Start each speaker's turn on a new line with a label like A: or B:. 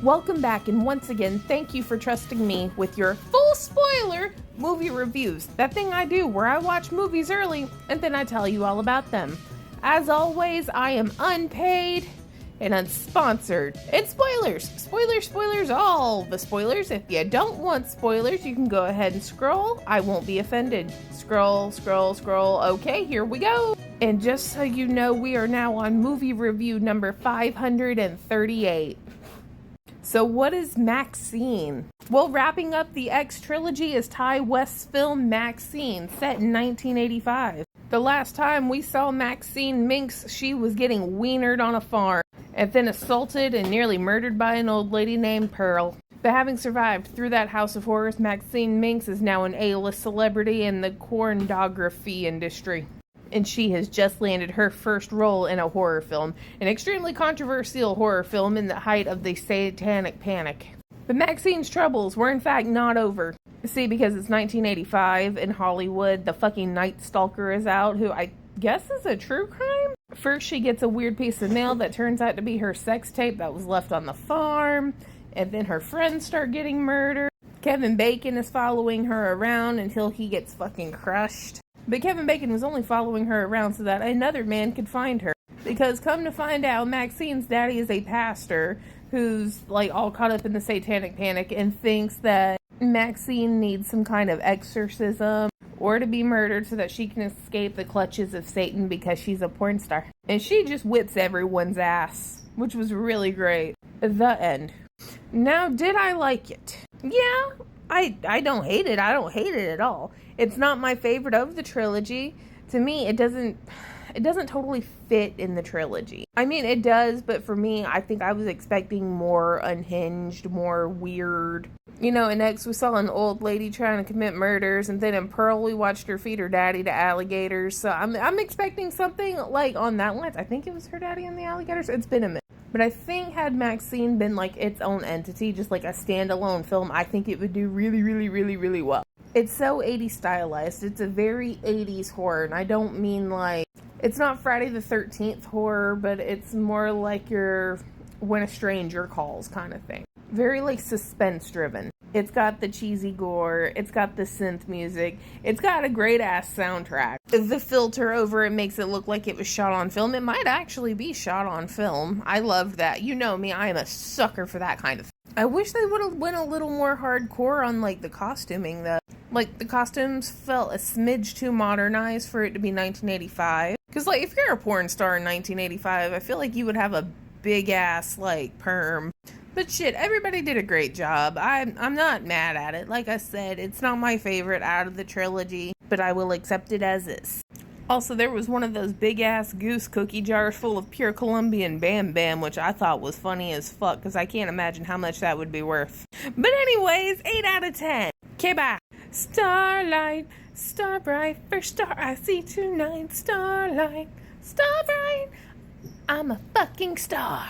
A: Welcome back, and once again, thank you for trusting me with your full spoiler movie reviews. That thing I do where I watch movies early and then I tell you all about them. As always, I am unpaid and unsponsored. And spoilers, all the spoilers. If you don't want spoilers, you can go ahead and scroll. I won't be offended. Scroll. Okay, here we go. And just so you know, we are now on movie review number 538. So what is MAXXXINE? Well, wrapping up the X trilogy is Ty West's film MAXXXINE, set in 1985. The last time we saw MAXXXINE Minx, she was getting wienered on a farm, and then assaulted and nearly murdered by an old lady named Pearl. But having survived through that house of horrors, MAXXXINE Minx is now an A-list celebrity in the pornography industry. And she has just landed her first role in a horror film, an extremely controversial horror film in the height of the satanic panic. But MAXXXINE's troubles were in fact not over. See, because it's 1985 in Hollywood, the fucking Night Stalker is out, who I guess is a true crime? First she gets a weird piece of mail that turns out to be her sex tape that was left on the farm, and then her friends start getting murdered. Kevin Bacon is following her around until he gets fucking crushed. But Kevin Bacon was only following her around so that another man could find her. Because come to find out, MAXXXINE's daddy is a pastor who's like all caught up in the satanic panic and thinks that MAXXXINE needs some kind of exorcism or to be murdered so that she can escape the clutches of Satan because she's a porn star. And she just whips everyone's ass, which was really great. The end. Now, did I like it? Yeah, I don't hate it. I don't hate it at all. It's not my favorite of the trilogy. To me, it doesn't totally fit in the trilogy. I mean, it does, but for me, I think I was expecting more unhinged, more weird. You know, in X, we saw an old lady trying to commit murders, and then in Pearl, we watched her feed her daddy to alligators. So I'm expecting something like on that lines. I think it was her daddy and the alligators. It's been a minute. But I think had MAXXXINE been like its own entity, just like a standalone film, I think it would do really well. It's so 80s stylized. It's a very 80s horror, and I don't mean like, it's not Friday the 13th horror, but it's more like your When a Stranger Calls kind of thing. Very like suspense driven. It's got the cheesy gore, it's got the synth music, it's got a great ass soundtrack. The filter over it makes it look like it was shot on film. It might actually be shot on film. I love that. You know me, I am a sucker for that kind of thing. I wish they would have went a little more hardcore on like the costuming though. Like the costumes felt a smidge too modernized for it to be 1985. Because like if you're a porn star in 1985, I feel like you would have a big ass like perm. But shit, everybody did a great job. I'm not mad at it. Like I said, it's not my favorite out of the trilogy, but I will accept it as is. Also, there was one of those big-ass goose cookie jars full of pure Colombian Bam Bam, which I thought was funny as fuck, because I can't imagine how much that would be worth. But anyways, 8 out of 10. Okay, bye. Starlight, star bright, first star I see tonight. Starlight, star bright, I'm a fucking star.